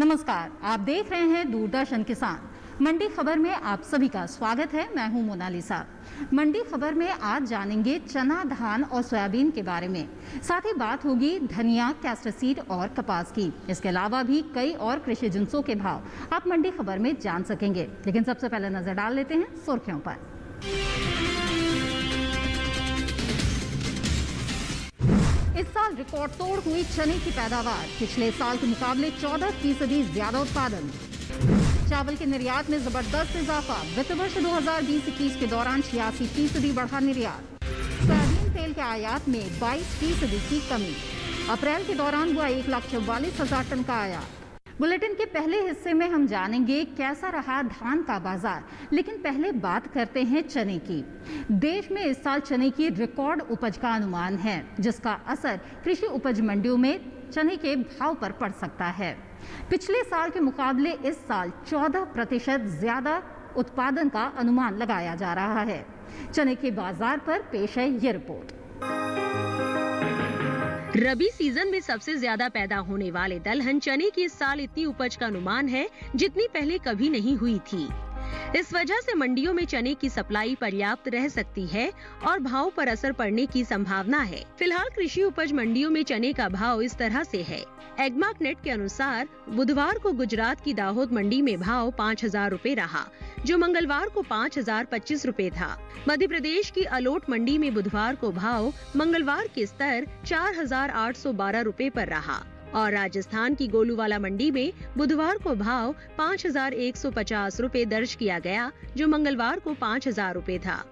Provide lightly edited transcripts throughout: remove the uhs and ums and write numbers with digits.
नमस्कार, आप देख रहे हैं दूरदर्शन किसान। मंडी खबर में आप सभी का स्वागत है। मैं हूं मोनालिसा। मंडी खबर में आज जानेंगे चना, धान और सोयाबीन के बारे में। साथ ही बात होगी धनिया, कैस्टर सीड और कपास की। इसके अलावा भी कई और कृषि जिंसों के भाव आप मंडी खबर में जान सकेंगे। लेकिन सबसे पहले नजर डाल लेते हैं सुर्खियों पर। इस साल रिकॉर्ड तोड़ हुई चने की पैदावार, पिछले साल के मुकाबले 14% ज्यादा उत्पादन। चावल के निर्यात में जबरदस्त इजाफा, वित्त वर्ष 2020-21 के दौरान 86% बढ़ा निर्यात। सोयाबीन तेल के आयात में 22% की कमी, अप्रैल के दौरान हुआ 1,44,000 टन का आयात। बुलेटिन के पहले हिस्से में हम जानेंगे कैसा रहा धान का बाजार, लेकिन पहले बात करते हैं चने की। देश में इस साल चने की रिकॉर्ड उपज का अनुमान है, जिसका असर कृषि उपज मंडियों में चने के भाव पर पड़ सकता है। पिछले साल के मुकाबले इस साल 14% ज्यादा उत्पादन का अनुमान लगाया जा रहा है। चने के बाजार पर पेश है ये रिपोर्ट। रबी सीजन में सबसे ज्यादा पैदा होने वाले दलहन चने की इस साल इतनी उपज का अनुमान है जितनी पहले कभी नहीं हुई थी। इस वजह से मंडियों में चने की सप्लाई पर्याप्त रह सकती है और भाव पर असर पड़ने की संभावना है। फिलहाल कृषि उपज मंडियों में चने का भाव इस तरह से है। एग्मार्क नेट के अनुसार बुधवार को गुजरात की दाहोद मंडी में भाव 5,000 रूपए रहा, जो मंगलवार को 5,025 रूपए था। मध्य प्रदेश की अलोट मंडी में बुधवार को भाव मंगलवार के स्तर 4,812 रूपए पर रहा और राजस्थान की गोलूवाला मंडी में बुधवार को भाव 5,150 रूपए दर्ज किया गया, जो मंगलवार को 5,000 रूपए था।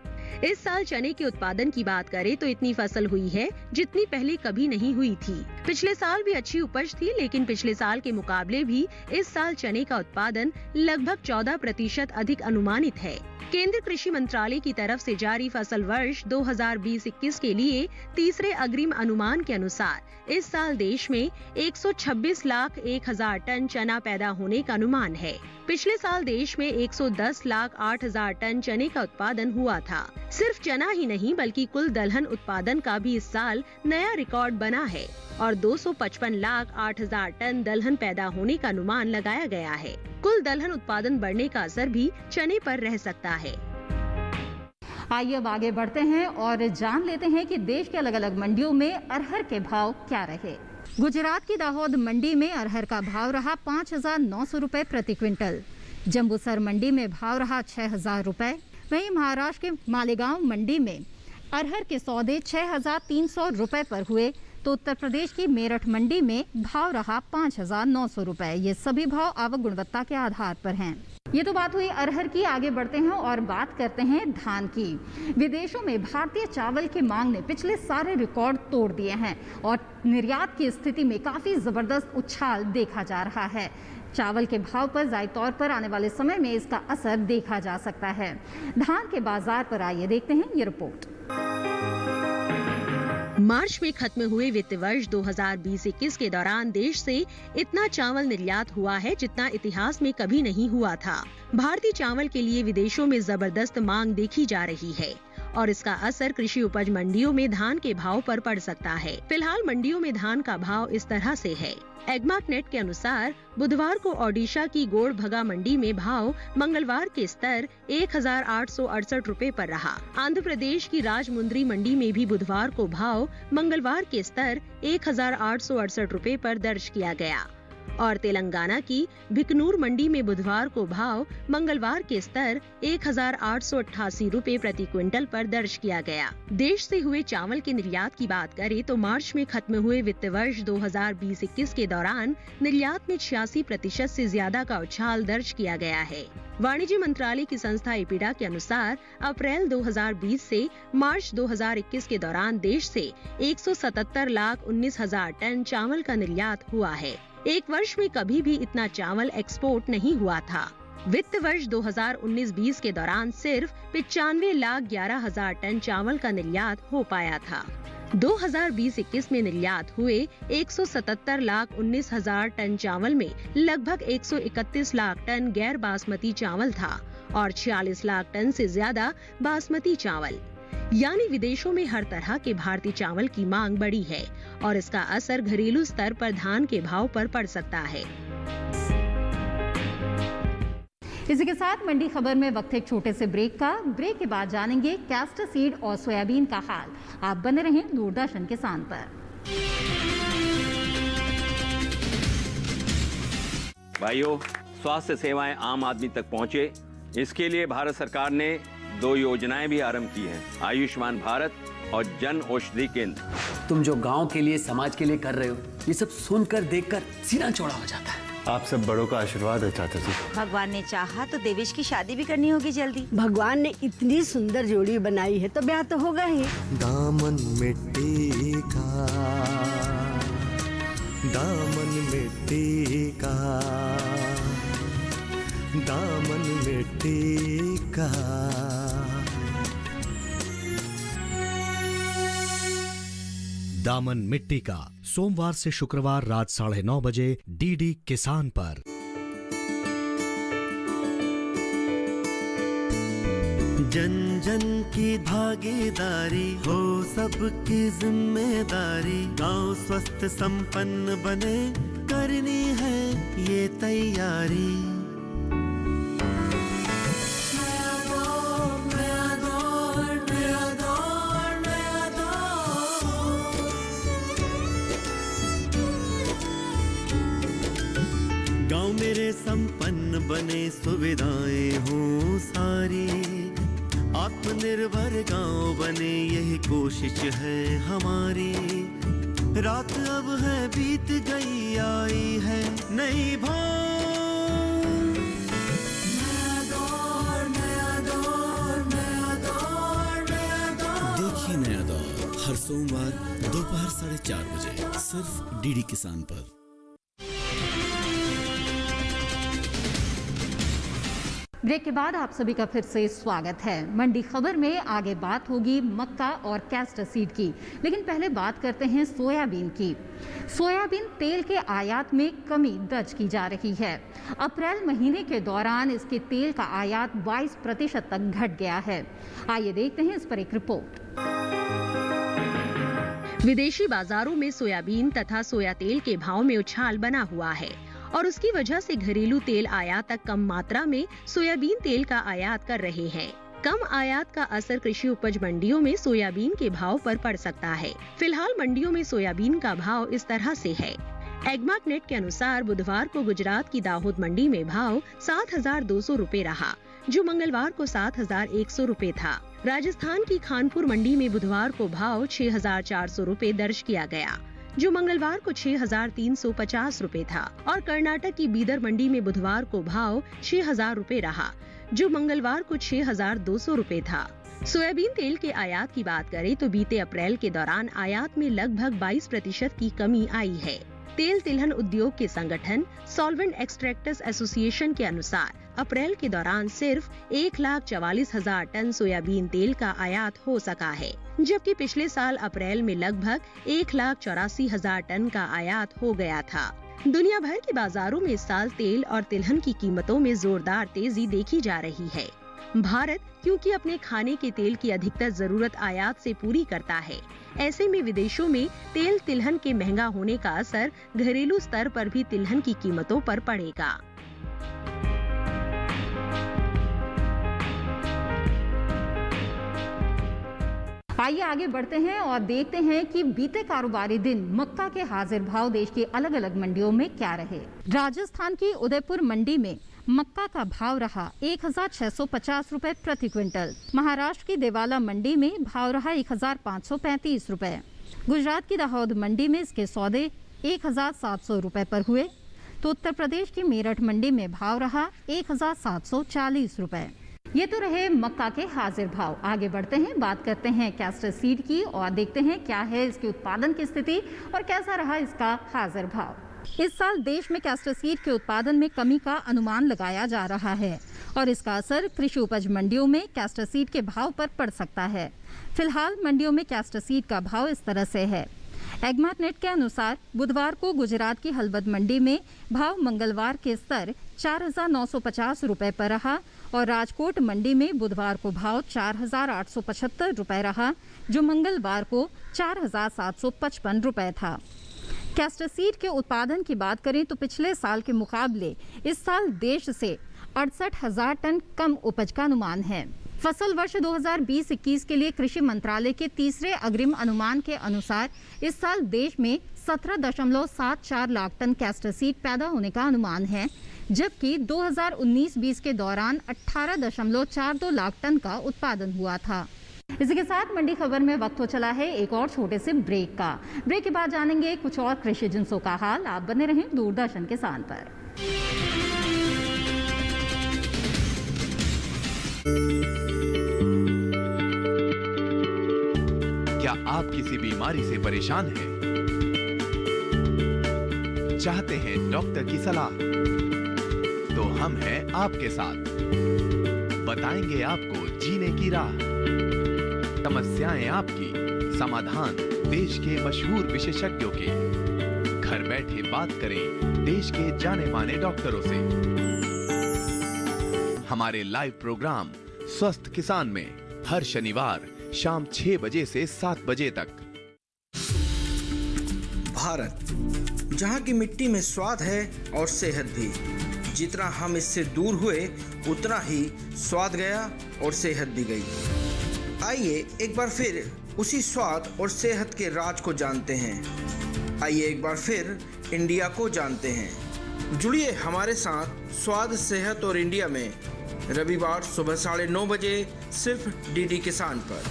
इस साल चने के उत्पादन की बात करें तो इतनी फसल हुई है जितनी पहले कभी नहीं हुई थी। पिछले साल भी अच्छी उपज थी, लेकिन पिछले साल के मुकाबले भी इस साल चने का उत्पादन लगभग 14% अधिक अनुमानित है। केंद्रीय कृषि मंत्रालय की तरफ से जारी फसल वर्ष 2020-21 के लिए तीसरे अग्रिम अनुमान के अनुसार इस साल देश में 126,01,000 टन चना पैदा होने का अनुमान है। पिछले साल देश में 110,08,000 टन चने का उत्पादन हुआ था। सिर्फ चना ही नहीं बल्कि कुल दलहन उत्पादन का भी इस साल नया रिकॉर्ड बना है और 255,08,000 टन दलहन पैदा होने का अनुमान लगाया गया है। कुल दलहन उत्पादन बढ़ने का असर भी चने पर रह सकता है। आइए अब आगे बढ़ते हैं और जान लेते हैं कि देश के अलग अलग मंडियों में अरहर के भाव क्या रहे। गुजरात की दाहोद मंडी में अरहर का भाव रहा 5,900 रुपए प्रति क्विंटल। जम्बूसर मंडी में भाव रहा 6,000 रुपए। वहीं महाराष्ट्र के मालेगांव मंडी में अरहर के सौदे 6,300 रुपए पर हुए, तो उत्तर प्रदेश की मेरठ मंडी में भाव रहा 5,900 रुपए। ये सभी भाव आवक गुणवत्ता के आधार पर हैं। ये तो बात हुई अरहर की। आगे बढ़ते हैं और बात करते हैं धान की। विदेशों में भारतीय चावल की मांग ने पिछले सारे रिकॉर्ड तोड़ दिए हैं और निर्यात की स्थिति में काफी जबरदस्त उछाल देखा जा रहा है। चावल के भाव पर जायज तौर पर आने वाले समय में इसका असर देखा जा सकता है। धान के बाजार पर आइए देखते हैं ये रिपोर्ट। मार्च में खत्म हुए वित्त वर्ष 2020-21 के दौरान देश से इतना चावल निर्यात हुआ है जितना इतिहास में कभी नहीं हुआ था। भारतीय चावल के लिए विदेशों में जबरदस्त मांग देखी जा रही है और इसका असर कृषि उपज मंडियों में धान के भाव पर पड़ सकता है। फिलहाल मंडियों में धान का भाव इस तरह से है। एग्मार्क नेट के अनुसार बुधवार को ओडिशा की गोड़भगा मंडी में भाव मंगलवार के स्तर 1,868 रूपए पर रहा। आंध्र प्रदेश की राजमुंद्री मंडी में भी बुधवार को भाव मंगलवार के स्तर 1,868 रूपए पर दर्ज किया गया और तेलंगाना की भिकनूर मंडी में बुधवार को भाव मंगलवार के स्तर 1,888 रूपए प्रति क्विंटल पर दर्ज किया गया। देश से हुए चावल के निर्यात की बात करें तो मार्च में खत्म हुए वित्त वर्ष 2020-21 के दौरान निर्यात में 86% से ज्यादा का उछाल दर्ज किया गया है। वाणिज्य मंत्रालय की संस्था इपीडा के अनुसार अप्रैल 2020 से मार्च 2021 के दौरान देश से 177,19,000 टन चावल का निर्यात हुआ है। एक वर्ष में कभी भी इतना चावल एक्सपोर्ट नहीं हुआ था। वित्त वर्ष 2019-20 के दौरान सिर्फ 95,11,000 टन चावल का निर्यात हो पाया था। 2020-21 में निर्यात हुए 177,19,000 टन चावल में लगभग 131 लाख टन गैर बासमती चावल था और 46 लाख टन से ज्यादा बासमती चावल। यानी विदेशों में हर तरह के भारतीय चावल की मांग बढ़ी है और इसका असर घरेलू स्तर पर धान के भाव पर पड़ सकता है। इसी के साथ मंडी खबर में वक्त है एक छोटे से ब्रेक का। ब्रेक के बाद जानेंगे कैस्टर सीड और सोयाबीन का हाल। आप बने रहें दूरदर्शन किसान पर। भाइयों, स्वास्थ्य सेवाएं आम आदमी तक पहुंचे, इसके लिए भारत सरकार ने 2 योजनाएं भी आरंभ की हैं, आयुष्मान भारत और जन औषधि केंद्र। तुम जो गांव के लिए, समाज के लिए कर रहे हो, ये सब सुनकर देखकर सीना चौड़ा हो जाता है। आप सब बड़ों का आशीर्वाद है चाचा जी। भगवान ने चाहा तो देवेश की शादी भी करनी होगी जल्दी। भगवान ने इतनी सुंदर जोड़ी बनाई है तो ब्याह तो होगा ही। दामन मिट्टी का, दामन मिट्टी का, दामन मिट्टी का। दामन मिट्टी का, सोमवार से शुक्रवार रात 9:30 बजे डीडी किसान पर। जन जन की भागीदारी हो, सबकी जिम्मेदारी। गांव स्वस्थ संपन्न बने, करनी है ये तैयारी। गांव मेरे संपन्न बने, सुविधाएं हों सारी। आत्मनिर्भर गांव बने, यही कोशिश है हमारी। रात अब है बीत गई, आई है नई भाव। नया दौर, नया दौर, नया दौर, नया दौर। देखिए नया दौर हर सोमवार दोपहर 4:30 बजे सिर्फ डीडी किसान पर। ब्रेक के बाद आप सभी का फिर से स्वागत है। मंडी खबर में आगे बात होगी मक्का और कैस्टर सीड की, लेकिन पहले बात करते हैं सोयाबीन की। सोयाबीन तेल के आयात में कमी दर्ज की जा रही है। अप्रैल महीने के दौरान इसके तेल का आयात 22% तक घट गया है। आइए देखते हैं इस पर एक रिपोर्ट। विदेशी बाजारों में सोयाबीन तथा सोया तेल के भाव में उछाल बना हुआ है और उसकी वजह से घरेलू तेल आयातक कम मात्रा में सोयाबीन तेल का आयात कर रहे हैं। कम आयात का असर कृषि उपज मंडियों में सोयाबीन के भाव पर पड़ सकता है। फिलहाल मंडियों में सोयाबीन का भाव इस तरह से है। एग्मार्क नेट के अनुसार बुधवार को गुजरात की दाहोद मंडी में भाव 7,200 रुपए रहा, जो मंगलवार को 7,100 रुपए था। राजस्थान की खानपुर मंडी में बुधवार को भाव 6,400 रुपए दर्ज किया गया, जो मंगलवार को 6,350 रुपए था। और कर्नाटक की बीदर मंडी में बुधवार को भाव 6,000 रुपए रहा, जो मंगलवार को 6,200 रुपए था। सोयाबीन तेल के आयात की बात करें तो बीते अप्रैल के दौरान आयात में लगभग 22% की कमी आई है। तेल तिलहन उद्योग के संगठन सॉल्वेंट एक्सट्रैक्टर्स एसोसिएशन के अनुसार अप्रैल के दौरान सिर्फ 1,44,000 टन सोयाबीन तेल का आयात हो सका है, जबकि पिछले साल अप्रैल में लगभग 1,84,000 टन का आयात हो गया था। दुनिया भर के बाजारों में इस साल तेल और तिलहन की कीमतों में जोरदार तेजी देखी जा रही है। भारत क्योंकि अपने खाने के तेल की अधिकतर जरूरत आयात से पूरी करता है, ऐसे में विदेशों में तेल तिलहन के महंगा होने का असर घरेलू स्तर पर भी तिलहन की कीमतों पर पड़ेगा। आइए आगे बढ़ते हैं और देखते हैं कि बीते कारोबारी दिन मक्का के हाजिर भाव देश की अलग अलग मंडियों में क्या रहे। राजस्थान की उदयपुर मंडी में मक्का का भाव रहा 1,650 रुपए प्रति क्विंटल। महाराष्ट्र की देवाला मंडी में भाव रहा 1,535 रुपए। गुजरात की दाहोद मंडी में इसके सौदे 1,700 रुपए पर हुए, तो उत्तर प्रदेश की मेरठ मंडी में भाव रहा 1,740 रुपए। ये तो रहे मक्का के हाजिर भाव। आगे बढ़ते हैं, बात करते हैं कैस्टर सीड की और देखते हैं क्या है इसके उत्पादन की स्थिति और कैसा रहा इसका हाजिर भाव। इस साल देश में कैस्टर सीड के उत्पादन में कमी का अनुमान लगाया जा रहा है और इसका असर कृषि उपज मंडियों में कैस्टर सीड के भाव पर पड़ सकता है। फिलहाल मंडियों में कैस्टर सीड का भाव इस तरह से है। एग्मार्क नेट के अनुसार बुधवार को गुजरात की हलबद मंडी में भाव मंगलवार के स्तर 4,950 रुपए पर रहा और राजकोट मंडी में बुधवार को भाव 4,875 रुपए रहा, जो मंगलवार को 4,755 रुपए था। कैस्टर सीड के उत्पादन की बात करें तो पिछले साल के मुकाबले इस साल देश से 68,000 टन कम उपज का अनुमान है। फसल वर्ष 2020-21 के लिए कृषि मंत्रालय के तीसरे अग्रिम अनुमान के अनुसार इस साल देश में 17.74 लाख टन कैस्टर सीड पैदा होने का अनुमान है, जबकि 2019-20 के दौरान 18.42 लाख टन का उत्पादन हुआ था। इसी के साथ मंडी खबर में वक्त हो चला है एक और छोटे से ब्रेक का। ब्रेक के बाद जानेंगे कुछ और कृषि जिंसों का हाल। आप बने रहें दूरदर्शन किसान पर। क्या आप किसी बीमारी से परेशान हैं? चाहते हैं डॉक्टर की सलाह? तो हम हैं आपके साथ, बताएंगे आपको जीने की राह। समस्याएं आपकी, समाधान देश के मशहूर विशेषज्ञों के। घर बैठे बात करें देश के जाने माने डॉक्टरों से। हमारे लाइव प्रोग्राम स्वस्थ किसान में हर शनिवार शाम 6 बजे से 7 बजे तक। भारत, जहाँ की मिट्टी में स्वाद है और सेहत भी। जितना हम इससे दूर हुए उतना ही स्वाद गया और सेहत भी गई। आइए एक बार फिर उसी स्वाद और सेहत के राज को जानते हैं। आइए एक बार फिर इंडिया को जानते हैं। जुड़िए हमारे साथ स्वाद, सेहत और इंडिया में रविवार सुबह 9:30 बजे सिर्फ डीडी किसान पर।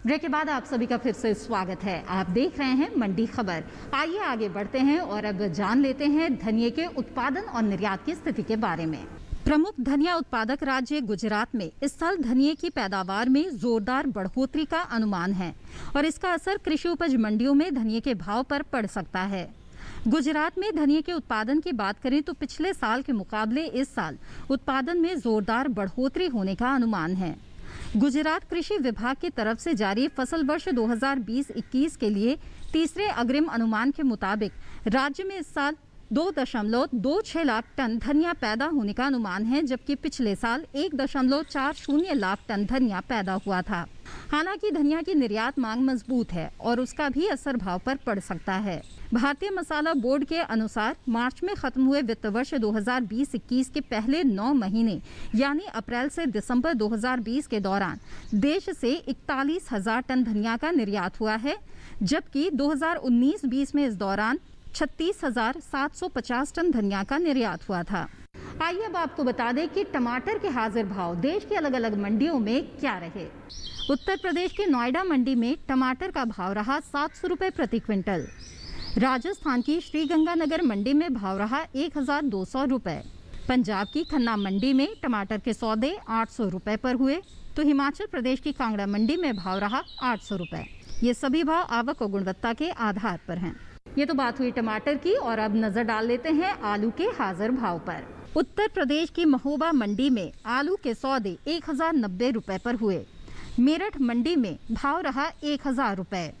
ब्रेक के बाद आप सभी का फिर से स्वागत है। आप देख रहे हैं मंडी खबर। आइए आगे बढ़ते हैं और अब जान लेते हैं धनिये के उत्पादन और निर्यात की स्थिति के बारे में। प्रमुख धनिया उत्पादक राज्य गुजरात में इस साल धनिये की पैदावार में जोरदार बढ़ोतरी का अनुमान है और इसका असर कृषि उपज मंडियों में धनिये के भाव पर पड़ सकता है। गुजरात में धनिये के उत्पादन की बात करें तो पिछले साल के मुकाबले इस साल उत्पादन में जोरदार बढ़ोतरी होने का अनुमान है। गुजरात कृषि विभाग की तरफ से जारी फसल वर्ष 2020-21 के लिए तीसरे अग्रिम अनुमान के मुताबिक राज्य में इस साल 2.26 लाख टन धनिया पैदा होने का अनुमान है, जबकि पिछले साल 1.40 लाख टन धनिया पैदा हुआ था। हालांकि धनिया की निर्यात मांग मजबूत है और उसका भी असर भाव पर पड़ सकता है। भारतीय मसाला बोर्ड के अनुसार मार्च में खत्म हुए वित्त वर्ष 2020-21 के पहले 9 महीने यानी अप्रैल से दिसंबर 2020 के दौरान देश से 41,000 टन धनिया का निर्यात हुआ है, जबकि 2019-20 में इस दौरान 36,750 टन धनिया का निर्यात हुआ था। आइए अब आपको बता दें कि टमाटर के हाजिर भाव देश की अलग अलग मंडियों में क्या रहे। उत्तर प्रदेश के नोएडा मंडी में टमाटर का भाव रहा 700 रुपए प्रति क्विंटल। राजस्थान की श्रीगंगानगर मंडी में भाव रहा 1,200 रुपए। पंजाब की खन्ना मंडी में टमाटर के सौदे 800 रुपए पर हुए, तो हिमाचल प्रदेश की कांगड़ा मंडी में भाव रहा 800 रुपए। ये सभी भाव आवक और गुणवत्ता के आधार पर हैं। ये तो बात हुई टमाटर की, और अब नजर डाल लेते हैं आलू के हाजिर भाव पर। उत्तर प्रदेश की महोबा मंडी में आलू के सौदे 1,090 रुपए पर हुए। मेरठ मंडी में भाव रहा 1,000 रुपए।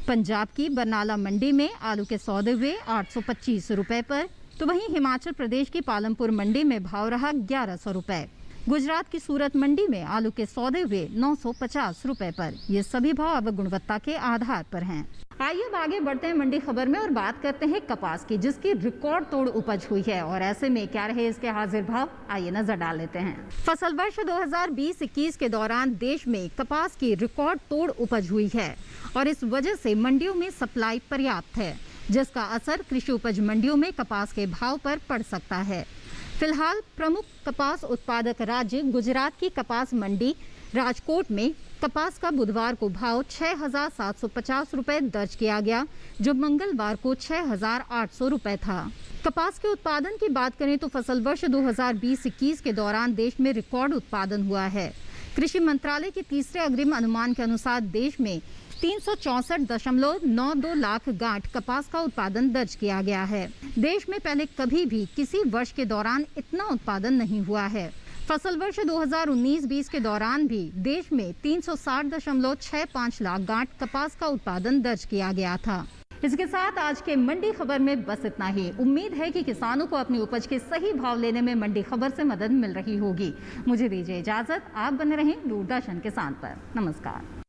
पंजाब की बरनाला मंडी में आलू के सौदे हुए 825 रुपए पर, तो वहीं हिमाचल प्रदेश की पालमपुर मंडी में भाव रहा 1,100 रुपए। गुजरात की सूरत मंडी में आलू के सौदे हुए 950 रुपए पर। ये सभी भाव अब गुणवत्ता के आधार पर हैं। आइए अब आगे बढ़ते हैं मंडी खबर में और बात करते हैं कपास की, जिसकी रिकॉर्ड तोड़ उपज हुई है। और ऐसे में क्या रहे इसके हाजिर भाव, आइए नजर डाल लेते हैं। फसल वर्ष 2020-21 के दौरान देश में कपास की रिकॉर्ड तोड़ उपज हुई है और इस वजह से मंडियों में सप्लाई पर्याप्त है, जिसका असर कृषि उपज मंडियों में कपास के भाव पर पड़ सकता है। फिलहाल प्रमुख कपास उत्पादक राज्य गुजरात की कपास मंडी राजकोट में कपास का बुधवार को भाव 6,750 रुपए दर्ज किया गया, जो मंगलवार को 6,800 रुपए था। कपास के उत्पादन की बात करें तो फसल वर्ष 2020-21 के दौरान देश में रिकॉर्ड उत्पादन हुआ है। कृषि मंत्रालय के तीसरे अग्रिम अनुमान के अनुसार देश में 364.92 लाख गांठ कपास का उत्पादन दर्ज किया गया है। देश में पहले कभी भी किसी वर्ष के दौरान इतना उत्पादन नहीं हुआ है। फसल वर्ष 2019-20 के दौरान भी देश में 360.65 लाख गांठ कपास का उत्पादन दर्ज किया गया था। इसके साथ आज के मंडी खबर में बस इतना ही। उम्मीद है कि किसानों को अपनी उपज के सही भाव लेने में मंडी खबर से मदद मिल रही होगी। मुझे दीजिए इजाजत। आप बने रहें दूरदर्शन किसान पर। नमस्कार।